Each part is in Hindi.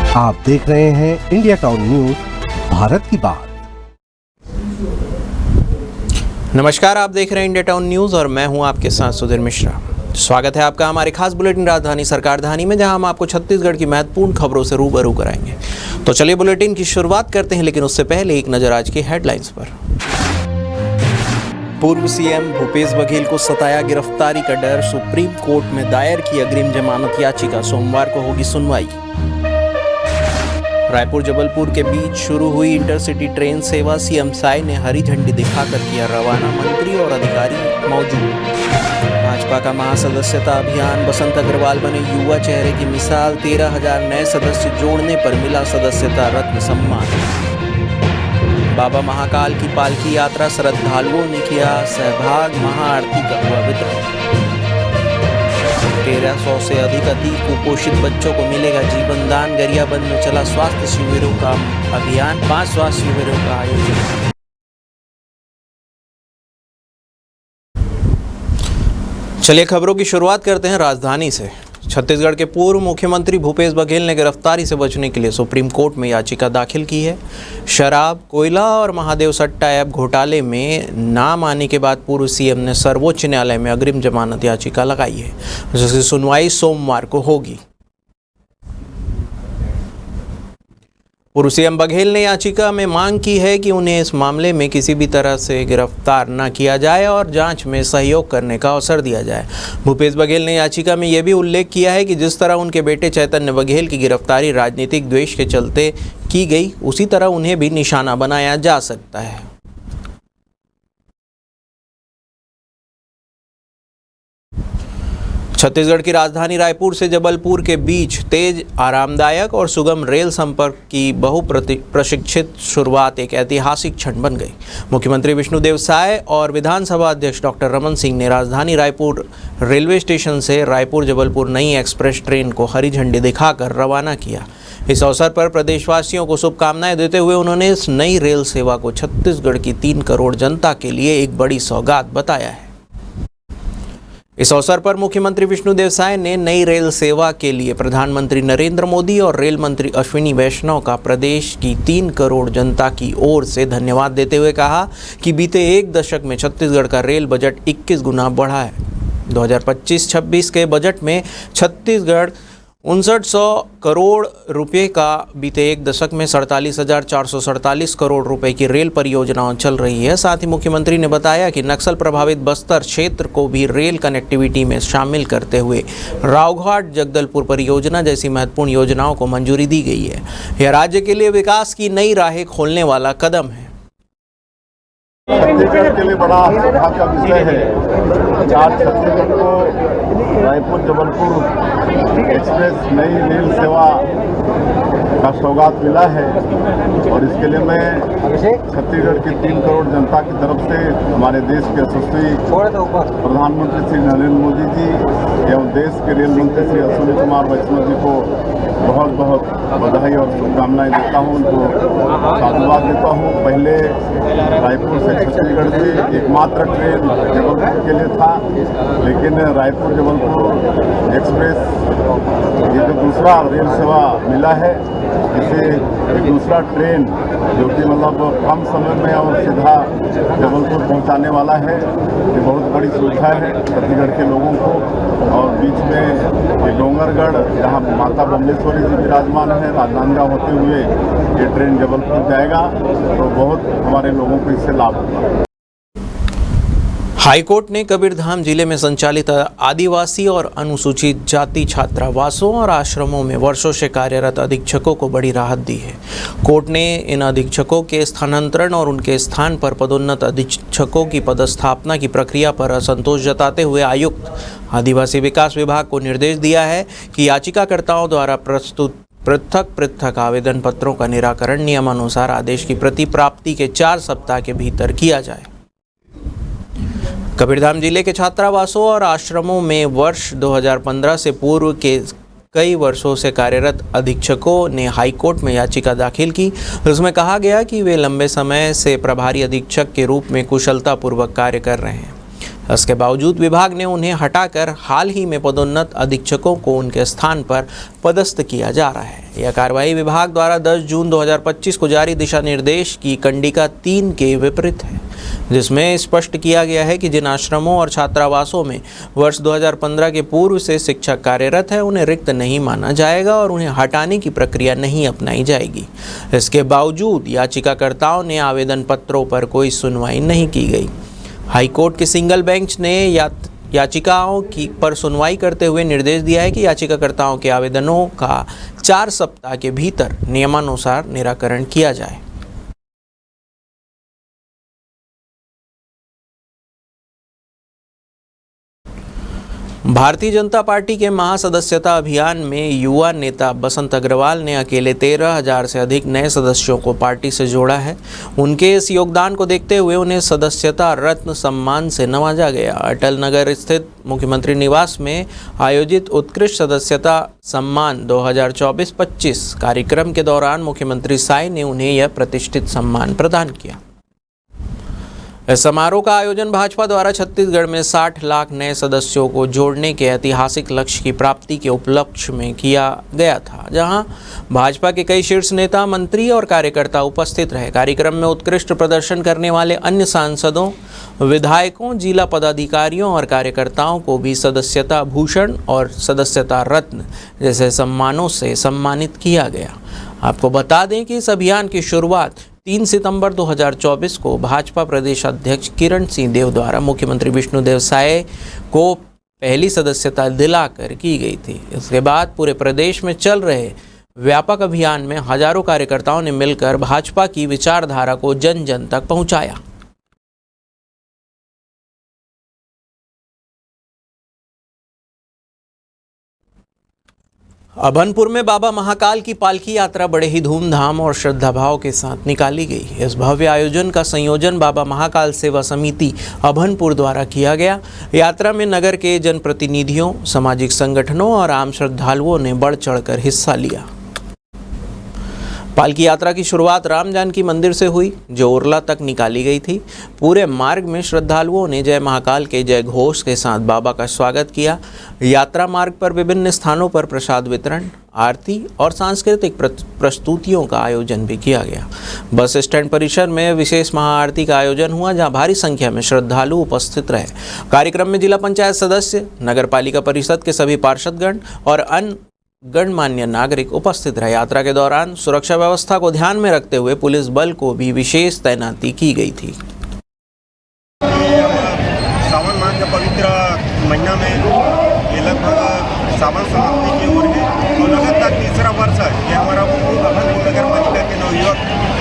आप देख रहे हैं इंडिया टाउन न्यूज, भारत की बात। नमस्कार, आप देख रहे हैं इंडिया टाउन न्यूज और मैं हूं आपके साथ सुधीर मिश्रा। स्वागत है आपका हमारे खास बुलेटिन राजधानी सरकारधानी में, जहां हम आपको छत्तीसगढ़ की महत्वपूर्ण खबरों से रूबरू कराएंगे। तो चलिए बुलेटिन की शुरुआत करते हैं, लेकिन उससे पहले एक नजर आज की हेडलाइंस पर। पूर्व सीएम भूपेश बघेल को सताया गिरफ्तारी का डर, सुप्रीम कोर्ट में दायर की अग्रिम जमानत याचिका, सोमवार को होगी सुनवाई। रायपुर जबलपुर के बीच शुरू हुई इंटरसिटी ट्रेन सेवा, सीएम साय ने हरी झंडी दिखाकर किया रवाना, मंत्री और अधिकारी मौजूद। भाजपा का महासदस्यता अभियान, बसंत अग्रवाल बने युवा चेहरे की मिसाल, 13,000 नए सदस्य जोड़ने पर मिला सदस्यता रत्न सम्मान। बाबा महाकाल की पालकी यात्रा, श्रद्धालुओं ने किया सहभाग, महाआरती का हुआ वितरण। 1300 से अधिक अति कुपोषित बच्चों को मिलेगा जीवन दान, गरियाबंद में चला स्वास्थ्य शिविरों का अभियान, 5 स्वास्थ्य शिविरों का आयोजन। चलिए खबरों की शुरुआत करते हैं राजधानी से। छत्तीसगढ़ के पूर्व मुख्यमंत्री भूपेश बघेल ने गिरफ्तारी से बचने के लिए सुप्रीम कोर्ट में याचिका दाखिल की है। शराब, कोयला और महादेव सट्टा ऐप घोटाले में नाम आने के बाद पूर्व सीएम ने सर्वोच्च न्यायालय में अग्रिम जमानत याचिका लगाई है, जिसकी सुनवाई सोमवार को होगी। पूर्व सीएम बघेल ने याचिका में मांग की है कि उन्हें इस मामले में किसी भी तरह से गिरफ्तार न किया जाए और जांच में सहयोग करने का अवसर दिया जाए। भूपेश बघेल ने याचिका में यह भी उल्लेख किया है कि जिस तरह उनके बेटे चैतन्य बघेल की गिरफ्तारी राजनीतिक द्वेष के चलते की गई, उसी तरह उन्हें भी निशाना बनाया जा सकता है। छत्तीसगढ़ की राजधानी रायपुर से जबलपुर के बीच तेज, आरामदायक और सुगम रेल संपर्क की बहुप्रशिक्षित शुरुआत एक ऐतिहासिक क्षण बन गई। मुख्यमंत्री विष्णुदेव साय और विधानसभा अध्यक्ष डॉक्टर रमन सिंह ने राजधानी रायपुर रेलवे स्टेशन से रायपुर जबलपुर नई एक्सप्रेस ट्रेन को हरी झंडी दिखाकर रवाना किया। इस अवसर पर प्रदेशवासियों को शुभकामनाएं देते हुए उन्होंने इस नई रेल सेवा को छत्तीसगढ़ की 3 करोड़ जनता के लिए एक बड़ी सौगात बताया है। इस अवसर पर मुख्यमंत्री विष्णुदेव साय ने नई रेल सेवा के लिए प्रधानमंत्री नरेंद्र मोदी और रेल मंत्री अश्विनी वैष्णव का प्रदेश की 3 करोड़ जनता की ओर से धन्यवाद देते हुए कहा कि बीते 1 दशक में छत्तीसगढ़ का रेल बजट 21 गुना बढ़ा है। 2025-26 के बजट में छत्तीसगढ़ 5900 करोड़ रुपए का, बीते 1 दशक में 47,447 करोड़ रुपए की रेल परियोजनाएं चल रही है। साथ ही मुख्यमंत्री ने बताया कि नक्सल प्रभावित बस्तर क्षेत्र को भी रेल कनेक्टिविटी में शामिल करते हुए रावघाट जगदलपुर परियोजना जैसी महत्वपूर्ण योजनाओं को मंजूरी दी गई है। यह राज्य के लिए विकास की नई राहें खोलने वाला कदम है। छत्तीसगढ़ के लिए बड़ा सौभाग्य का विषय है कि आज छत्तीसगढ़ को रायपुर जबलपुर एक्सप्रेस नई रेल सेवा का सौगात मिला है और इसके लिए मैं छत्तीसगढ़ की 3 करोड़ जनता की तरफ से हमारे देश के यशस्वी प्रधानमंत्री श्री नरेंद्र मोदी जी एवं देश के रेल मंत्री श्री अश्विनी कुमार वैष्णव जी को बहुत बहुत बधाई और शुभकामनाएं देता हूं, उनको साधुवाद देता हूं। पहले रायपुर से छत्तीसगढ़ की एकमात्र ट्रेन जबलपुर के लिए था, लेकिन रायपुर जबलपुर एक्सप्रेस ये जो दूसरा रेल सेवा मिला है, इसे एक दूसरा ट्रेन जो कि मतलब कम समय में और सीधा जबलपुर पहुंचाने वाला है, ये बहुत बड़ी सुविधा है छत्तीसगढ़ के लोगों को। और बीच में ये डोंगरगढ़ जहां माता बम्लेश्वरी जी विराजमान है, राजनांदगांव होते हुए ये ट्रेन जबलपुर जाएगा, तो बहुत हमारे लोगों को इससे लाभ होगा। हाईकोर्ट ने कबीरधाम जिले में संचालित आदिवासी और अनुसूचित जाति छात्रावासों और आश्रमों में वर्षों से कार्यरत अधीक्षकों को बड़ी राहत दी है। कोर्ट ने इन अधीक्षकों के स्थानांतरण और उनके स्थान पर पदोन्नत अधीक्षकों की पदस्थापना की प्रक्रिया पर असंतोष जताते हुए आयुक्त आदिवासी विकास विभाग को निर्देश दिया है कि याचिकाकर्ताओं द्वारा प्रस्तुत पृथक आवेदन पत्रों का निराकरण नियमानुसार आदेश की प्रति प्राप्ति के 4 सप्ताह के भीतर किया जाए। कबीरधाम जिले के छात्रावासों और आश्रमों में वर्ष 2015 से पूर्व के कई वर्षों से कार्यरत अधीक्षकों ने हाईकोर्ट में याचिका दाखिल की, जिसमें कहा गया कि वे लंबे समय से प्रभारी अधीक्षक के रूप में कुशलतापूर्वक कार्य कर रहे हैं। इसके बावजूद विभाग ने उन्हें हटाकर हाल ही में पदोन्नत अधीक्षकों को उनके स्थान पर पदस्थ किया जा रहा है। यह कार्रवाई विभाग द्वारा 10 जून 2025 को जारी दिशा निर्देश की कंडिका 3 के विपरीत है, जिसमें स्पष्ट किया गया है कि जिन आश्रमों और छात्रावासों में वर्ष 2015 के पूर्व से शिक्षक कार्यरत है उन्हें रिक्त नहीं माना जाएगा और उन्हें हटाने की प्रक्रिया नहीं अपनाई जाएगी। इसके बावजूद याचिकाकर्ताओं ने आवेदन पत्रों पर कोई सुनवाई नहीं की गई। हाईकोर्ट के सिंगल बेंच ने याचिकाओं पर सुनवाई करते हुए निर्देश दिया है कि याचिकाकर्ताओं के आवेदनों का 4 सप्ताह के भीतर नियमानुसार निराकरण किया जाए। भारतीय जनता पार्टी के महासदस्यता अभियान में युवा नेता बसंत अग्रवाल ने अकेले 13,000 से अधिक नए सदस्यों को पार्टी से जोड़ा है। उनके इस योगदान को देखते हुए उन्हें सदस्यता रत्न सम्मान से नवाजा गया। अटल नगर स्थित मुख्यमंत्री निवास में आयोजित उत्कृष्ट सदस्यता सम्मान 2024-25 कार्यक्रम के दौरान मुख्यमंत्री साय ने उन्हें यह प्रतिष्ठित सम्मान प्रदान किया। इस समारोह का आयोजन भाजपा द्वारा छत्तीसगढ़ में 60 लाख नए सदस्यों को जोड़ने के ऐतिहासिक लक्ष्य की प्राप्ति के उपलक्ष्य में किया गया था, जहां भाजपा के कई शीर्ष नेता, मंत्री और कार्यकर्ता उपस्थित रहे। कार्यक्रम में उत्कृष्ट प्रदर्शन करने वाले अन्य सांसदों, विधायकों, जिला पदाधिकारियों और कार्यकर्ताओं को भी सदस्यता भूषण और सदस्यता रत्न जैसे सम्मानों से सम्मानित किया गया। आपको बता दें कि इस अभियान की शुरुआत 3 सितंबर 2024 को भाजपा प्रदेश अध्यक्ष किरण सिंहदेव द्वारा मुख्यमंत्री विष्णुदेव साय को पहली सदस्यता दिलाकर की गई थी। इसके बाद पूरे प्रदेश में चल रहे व्यापक अभियान में हजारों कार्यकर्ताओं ने मिलकर भाजपा की विचारधारा को जन जन तक पहुंचाया। अभनपुर में बाबा महाकाल की पालकी यात्रा बड़े ही धूमधाम और श्रद्धाभाव के साथ निकाली गई। इस भव्य आयोजन का संयोजन बाबा महाकाल सेवा समिति अभनपुर द्वारा किया गया। यात्रा में नगर के जनप्रतिनिधियों, सामाजिक संगठनों और आम श्रद्धालुओं ने बढ़ चढ़कर हिस्सा लिया। पालकी यात्रा की शुरुआत राम जानकी मंदिर से हुई, जो उरला तक निकाली गई थी। पूरे मार्ग में श्रद्धालुओं ने जय महाकाल के जय घोष के साथ बाबा का स्वागत किया। यात्रा मार्ग पर विभिन्न स्थानों पर प्रसाद वितरण, आरती और सांस्कृतिक प्रस्तुतियों का आयोजन भी किया गया। बस स्टैंड परिसर में विशेष महाआरती का आयोजन हुआ, जहां भारी संख्या में श्रद्धालु उपस्थित रहे। कार्यक्रम में जिला पंचायत सदस्य, नगर पालिका परिषद के सभी पार्षदगण और अन्य गणमान्य नागरिक उपस्थित रहे। यात्रा के दौरान सुरक्षा व्यवस्था को ध्यान में रखते हुए पुलिस बल को भी विशेष तैनाती की गई थी। सावन माह के पवित्र महीना में ये लगभग सावन समाप्ति की ओर है और लगातार तीसरा वर्ष है। ये हमारा अभनपुर नगर पालिका के नवयुवक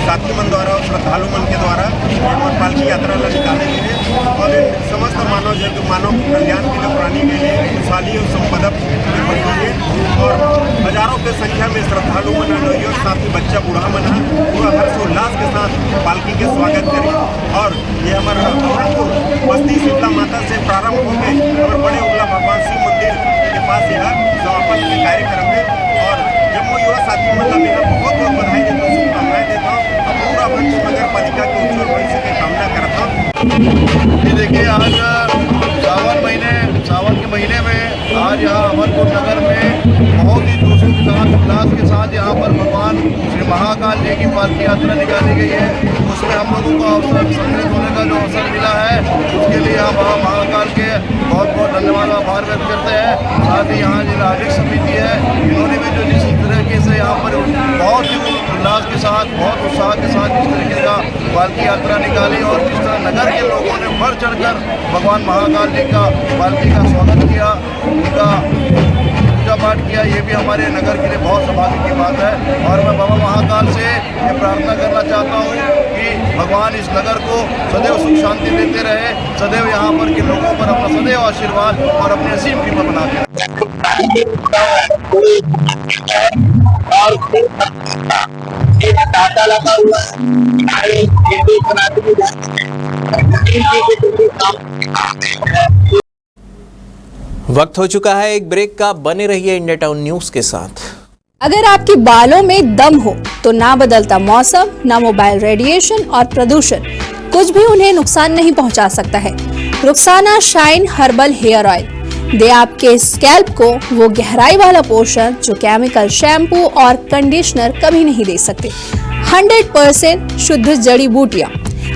साथी मन द्वारा और श्रद्धालु मन के द्वारा हमारी पालकी यात्रा निकाले गई है और समस्त मानव कल्याण के लिए प्राणी के लिए खुशहाली और संपदा और हजारों की संख्या में श्रद्धालु मन, नवयुवक साथी, बच्चा, बूढ़ा मन पूरा हर्षोल्लास के साथ पालकी के स्वागत करें। और ये हमारा अभनपुर बस्ती शीतला माता से प्रारंभ होकर हमारे बड़े उगला भगवान शिव मंदिर के पास यह समापन के कार्यक्रम है। और जम्मू युवा साथी मतलब मैं बहुत बहुत बधाई देता हूँ, शुभकामनाएं देता हूँ और पूरा अभनपुर नगर पालिका के उज्जवल भविष्य की कामना करता हूँ। ये देखिए, आज सावन के महीने में आज यहाँ अभनपुर नगर में बहुत ही जोशों के साथ, उल्लास के साथ यहाँ पर भगवान श्री महाकाल जी की पालकी यात्रा निकाली गई है। उसमें हम लोगों को अवसर सम्मिलित होने का जो अवसर मिला है, उसके लिए हम महाकाल के बहुत बहुत धन्यवाद और आभार व्यक्त करते हैं। साथ ही यहाँ जिला आयोजक समिति है, इन्होंने भी जो जिस तरीके से यहाँ पर बहुत ही उल्लास के साथ, बहुत उत्साह के साथ जिस तरीके का पालकी यात्रा निकाली और जिस तरह नगर के लोगों ने बढ़ चढ़कर भगवान महाकाल जी का पालकी का स्वागत किया, उनका पूजा पाठ किया, ये भी हमारे नगर के लिए बहुत सौभाग्य की बात है। और मैं बाबा महाकाल से ये प्रार्थना करना चाहता हूँ कि भगवान इस नगर को सदैव सुख शांति देते रहे, सदैव यहाँ पर के लोगों पर अपना सदैव आशीर्वाद और अपनी असीम कृपा बनाते वक्त हो चुका है एक ब्रेक का। बने रहिए इंडिया टाउन न्यूज के साथ। अगर आपके बालों में दम हो तो ना बदलता मौसम, ना मोबाइल रेडिएशन और प्रदूषण कुछ भी उन्हें नुकसान नहीं पहुंचा सकता है। Rukhsana shine herbal hair oil दे आपके स्कैल्प को वो गहराई वाला पोषण जो केमिकल शैम्पू और कंडीशनर कभी नहीं दे सकते। 100% शुद्ध जड़ी बूटियां,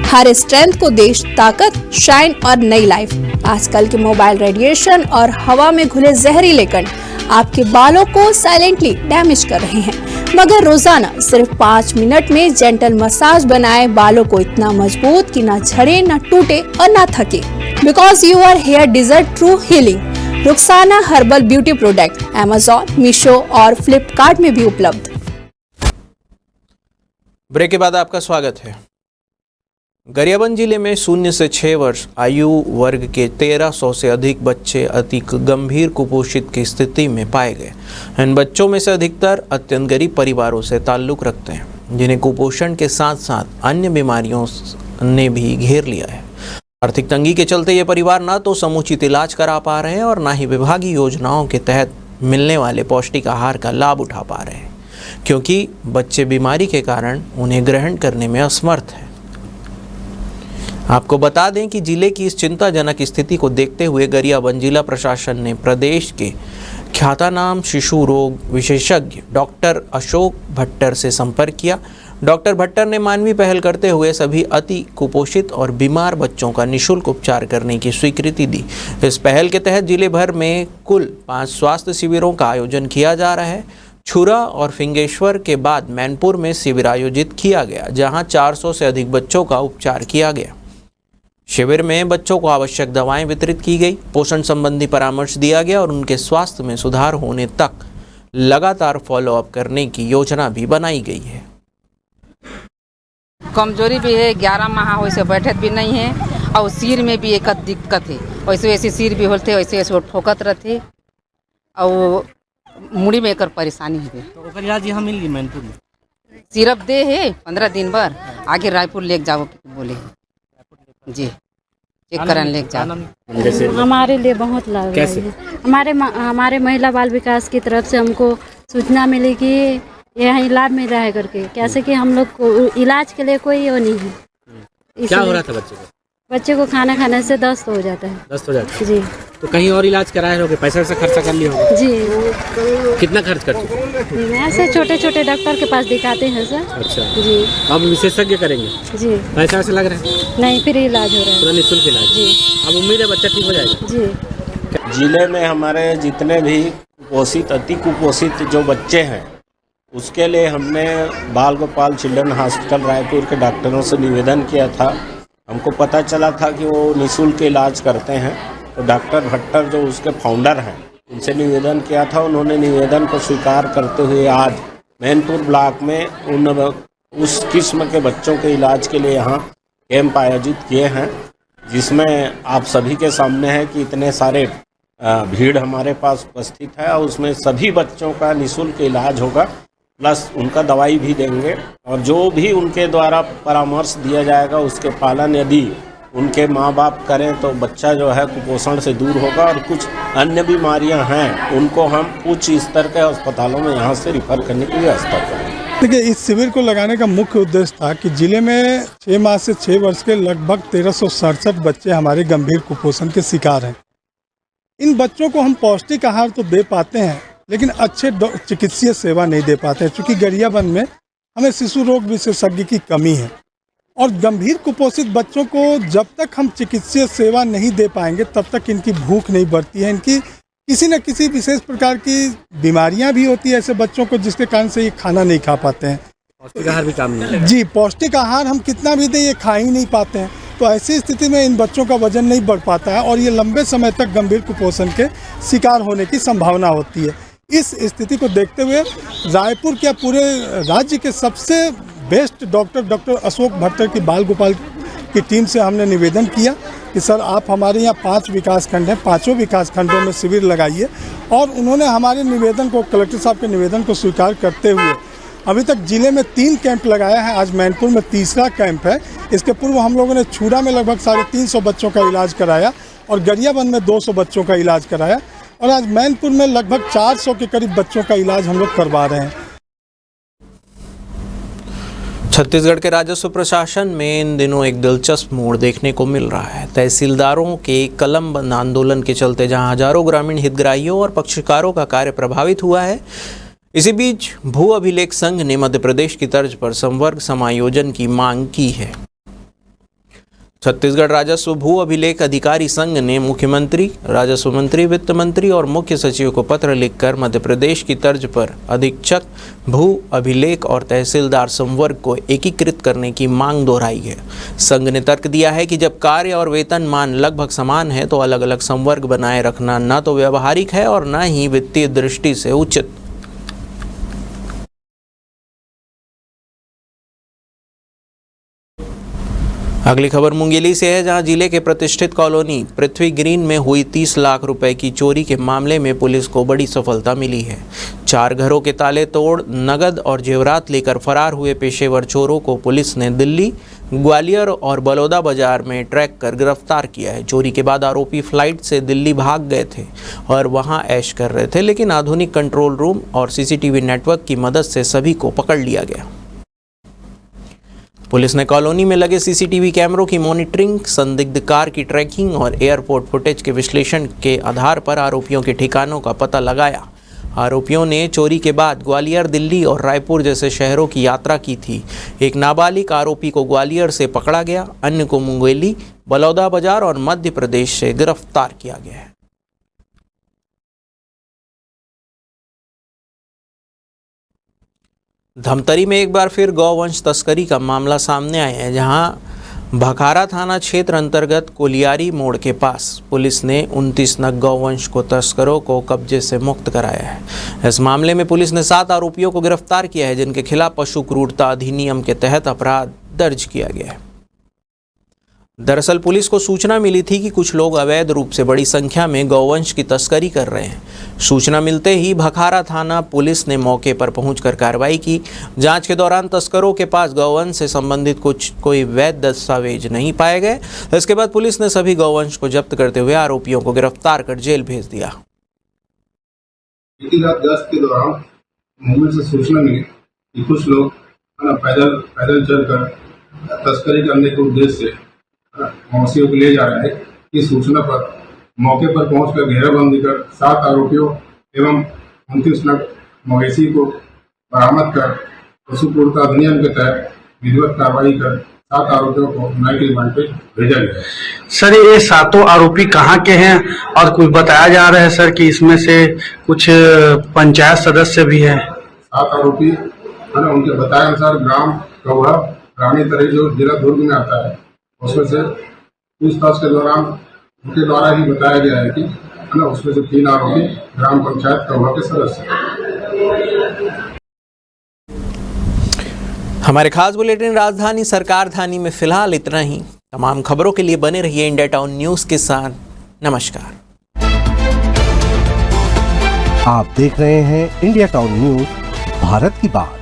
हर स्ट्रेंथ को दे ताकत, शाइन और नई लाइफ। आजकल के मोबाइल रेडिएशन और हवा में घुले जहरीले कण आपके बालों को साइलेंटली डैमेज कर रहे हैं, मगर रोजाना सिर्फ 5 मिनट में जेंटल मसाज बनाए बालों को इतना मजबूत कि ना झड़े, ना टूटे और ना थके। Because you are hair deserve true healing. Rukhsana herbal beauty product Amazon, Meesho और फ्लिपकार्ट में भी उपलब्ध। ब्रेक के बाद आपका स्वागत है। गरियाबंद जिले में 0 से 6 वर्ष आयु वर्ग के 1300 से अधिक बच्चे अति गंभीर कुपोषित की स्थिति में पाए गए। इन बच्चों में से अधिकतर अत्यंत गरीब परिवारों से ताल्लुक़ रखते हैं, जिन्हें कुपोषण के साथ साथ अन्य बीमारियों ने भी घेर लिया है। आर्थिक तंगी के चलते ये परिवार न तो समुचित इलाज करा पा रहे हैं और न ही विभागीय योजनाओं के तहत मिलने वाले पौष्टिक आहार का लाभ उठा पा रहे हैं, क्योंकि बच्चे बीमारी के कारण उन्हें ग्रहण करने में असमर्थ हैं। आपको बता दें कि जिले की इस चिंताजनक स्थिति को देखते हुए गरियाबंद जिला प्रशासन ने प्रदेश के ख्यातनाम शिशु रोग विशेषज्ञ डॉक्टर अशोक भट्टर से संपर्क किया। डॉक्टर भट्टर ने मानवीय पहल करते हुए सभी अति कुपोषित और बीमार बच्चों का निःशुल्क उपचार करने की स्वीकृति दी। इस पहल के तहत जिले भर में कुल 5 स्वास्थ्य शिविरों का आयोजन किया जा रहा है। छुरा और फिंगेश्वर के बाद मैनपुर में शिविर आयोजित किया गया, जहां 400 से अधिक बच्चों का उपचार किया गया। शिविर में बच्चों को आवश्यक दवाएं वितरित की गई, पोषण संबंधी परामर्श दिया गया और उनके स्वास्थ्य में सुधार होने तक लगातार फॉलोअप करने की योजना भी बनाई गई है। कमजोरी भी है, 11 माह वैसे बैठत भी नहीं है और सिर में भी एक दिक्कत है, वैसे वैसे सिर भी होते, वैसे वैसे ठोकत रहते और मुड़ी में एक परेशानी है। तो ओकर इलाज यहाँ मिल गई मैनपुर में? सिरप दे है 15 दिन भर, आगे रायपुर ले जाओ बोले जी, चेक करन ले जाओ। हमारे लिए बहुत लाभ है। हमारे महिला बाल विकास की तरफ से हमको सूचना मिली कि यहाँ लाभ मिल रहा है करके, कैसे कि हम लोग को इलाज के लिए कोई वो नहीं है। क्या हो रहा था बच्चे को? बच्चे को खाना खाने से दस्त हो जाता है। दस्त हो जाता है जी। तो कहीं और इलाज कराए होगे, पैसा से खर्चा कर लिए होगे? जी। कितना खर्च कर चुके? ऐसे छोटे छोटे डॉक्टर के पास दिखाते हैं सर। अच्छा जी। अब विशेषज्ञ करेंगे? जी। पैसा ऐसे लग रहा है? नहीं, फिर इलाज हो रहा है, पूरा निःशुल्क इलाज। जी। अब उम्मीद है बच्चा ठीक हो जाएगा? जी। जिले में हमारे जितने भी कुपोषित अति कुपोषित जो बच्चे हैं, उसके लिए हमने बाल गोपाल चिल्ड्रन हॉस्पिटल रायपुर के डॉक्टरों से निवेदन किया था। हमको पता चला था कि वो निःशुल्क इलाज करते हैं, तो डॉक्टर भट्टर जो उसके फाउंडर हैं, उनसे निवेदन किया था। उन्होंने निवेदन को स्वीकार करते हुए आज मैनपुर ब्लॉक में उस किस्म के बच्चों के इलाज के लिए यहाँ कैंप आयोजित किए हैं, जिसमें आप सभी के सामने है कि इतने सारे भीड़ हमारे पास उपस्थित है और उसमें सभी बच्चों का निःशुल्क इलाज होगा, प्लस उनका दवाई भी देंगे और जो भी उनके द्वारा परामर्श दिया जाएगा उसके पालन यदि उनके माँ बाप करें तो बच्चा जो है कुपोषण से दूर होगा। और कुछ अन्य बीमारियां हैं उनको हम उच्च स्तर के अस्पतालों में यहाँ से रिफर करने की व्यवस्था करेंगे। देखिए, इस शिविर को लगाने का मुख्य उद्देश्य था कि जिले में 6 माह से 6 वर्ष के लगभग 1367 बच्चे हमारे गंभीर कुपोषण के शिकार हैं। इन बच्चों को हम पौष्टिक आहार तो दे पाते हैं, लेकिन अच्छे चिकित्सीय सेवा नहीं दे पाते हैं, क्योंकि गरियाबंद में हमें शिशु रोग विशेषज्ञ की कमी है। और गंभीर कुपोषित बच्चों को जब तक हम चिकित्सीय सेवा नहीं दे पाएंगे तब तक इनकी भूख नहीं बढ़ती है। इनकी किसी न किसी विशेष प्रकार की बीमारियां भी होती है ऐसे बच्चों को, जिसके कारण से ये खाना नहीं खा पाते हैं। पौष्टिक आहार भी काम नहीं है। जी, पौष्टिक आहार हम कितना भी दें ये खा ही नहीं पाते हैं। तो ऐसी स्थिति में इन बच्चों का वजन नहीं बढ़ पाता है और ये लंबे समय तक गंभीर कुपोषण के शिकार होने की संभावना होती है। इस स्थिति को देखते हुए रायपुर के पूरे राज्य के सबसे बेस्ट डॉक्टर अशोक भट्टर की बाल गोपाल की टीम से हमने निवेदन किया कि सर आप हमारे यहाँ 5 विकासखंड हैं, 5 विकासखंडों में शिविर लगाइए। और उन्होंने हमारे निवेदन को, कलेक्टर साहब के निवेदन को स्वीकार करते हुए अभी तक जिले में 3 कैंप लगाया है। आज मैनपुर में तीसरा कैंप है। इसके पूर्व हम लोगों ने छुरा में लगभग 350 बच्चों का इलाज कराया और गरियाबंद में 200 बच्चों का इलाज कराया और आज मैनपुर में लगभग 400 के करीब बच्चों का इलाज हम लोग करवा रहे हैं। छत्तीसगढ़ के राजस्व प्रशासन में इन दिनों एक दिलचस्प मोड़ देखने को मिल रहा है। तहसीलदारों के कलम बंद आंदोलन के चलते जहां हजारों ग्रामीण हितग्राहियों और पक्षकारों का कार्य प्रभावित हुआ है, इसी बीच भू अभिलेख संघ ने मध्य प्रदेश की तर्ज पर संवर्ग समायोजन की मांग की है। छत्तीसगढ़ राजस्व भू अभिलेख अधिकारी संघ ने मुख्यमंत्री, राजस्व मंत्री, वित्त मंत्री और मुख्य सचिव को पत्र लिखकर मध्य प्रदेश की तर्ज पर अधीक्षक, भू अभिलेख और तहसीलदार संवर्ग को एकीकृत करने की मांग दोहराई है। संघ ने तर्क दिया है कि जब कार्य और वेतन मान लगभग समान है तो अलग अलग संवर्ग बनाए रखना न तो व्यवहारिक है और न ही वित्तीय दृष्टि से उचित। अगली खबर मुंगेली से है, जहां जिले के प्रतिष्ठित कॉलोनी पृथ्वी ग्रीन में हुई 30 लाख रुपए की चोरी के मामले में पुलिस को बड़ी सफलता मिली है। 4 घरों के ताले तोड़ नगद और जेवरात लेकर फरार हुए पेशेवर चोरों को पुलिस ने दिल्ली, ग्वालियर और बलौदा बाजार में ट्रैक कर गिरफ्तार किया है। चोरी के बाद आरोपी फ्लाइट से दिल्ली भाग गए थे और वहां ऐश कर रहे थे, लेकिन आधुनिक कंट्रोल रूम और सीसीटीवी नेटवर्क की मदद से सभी को पकड़ लिया गया। पुलिस ने कॉलोनी में लगे सीसीटीवी कैमरों की मॉनिटरिंग, संदिग्ध कार की ट्रैकिंग और एयरपोर्ट फुटेज के विश्लेषण के आधार पर आरोपियों के ठिकानों का पता लगाया। आरोपियों ने चोरी के बाद ग्वालियर, दिल्ली और रायपुर जैसे शहरों की यात्रा की थी। एक नाबालिग आरोपी को ग्वालियर से पकड़ा गया, अन्य को मुंगेली, बलौदा बाजार और मध्य प्रदेश से गिरफ्तार किया गया है। धमतरी में एक बार फिर गौवंश तस्करी का मामला सामने आया है, जहां भखारा थाना क्षेत्र अंतर्गत कोलियारी मोड़ के पास पुलिस ने 29 नग गौवंश को तस्करों को कब्जे से मुक्त कराया है। इस मामले में पुलिस ने 7 आरोपियों को गिरफ्तार किया है, जिनके खिलाफ पशु क्रूरता अधिनियम के तहत अपराध दर्ज किया गया है। दरअसल पुलिस को सूचना मिली थी कि कुछ लोग अवैध रूप से बड़ी संख्या में गौवंश की तस्करी कर रहे हैं। सूचना मिलते ही भखारा थाना पुलिस ने मौके पर पहुंचकर कार्रवाई की। जांच के दौरान तस्करों के पास गौवंश से संबंधित कोई वैध दस्तावेज नहीं पाए गए। इसके बाद पुलिस ने सभी गौवंश को जब्त करते हुए आरोपियों को गिरफ्तार कर जेल भेज दिया। बीती रात 10 के दौरान मुंबई से सूचना मिली कि कुछ लोग पैदल चलकर तस्करी करने के उद्देश्य से मवेशियों को ले जा रहे हैं। इस सूचना पर मौके पर पहुंचकर घेराबंदी कर 7 आरोपियों एवं 29 नग मवेशी को बरामद कर पशु क्रूरता अधिनियम के तहत विधिवत कार्रवाई कर 7 आरोपियों को न्यायिक रिमांड पे भेजा गया। सर, ये 7 आरोपी कहाँ के हैं और कुछ बताया जा रहा है सर कि इसमें से कुछ पंचायत सदस्य भी हैं? 7 आरोपी है ना, उनके बताए अनुसार ग्राम कौहा रानी तरी जो जिला दुर्ग में आता है, उसमें से पूछताछ के दौरान उनके द्वारा ही बताया गया है कि है ना, उसमें से 3 आरोपी ग्राम पंचायत कौहा के सदस्य। हमारे खास बुलेटिन राजधानी सरकार धानी में फिलहाल इतना ही। तमाम खबरों के लिए बने रहिए इंडिया टाउन न्यूज के साथ। नमस्कार। आप देख रहे हैं इंडिया टाउन न्यूज, भारत की बात।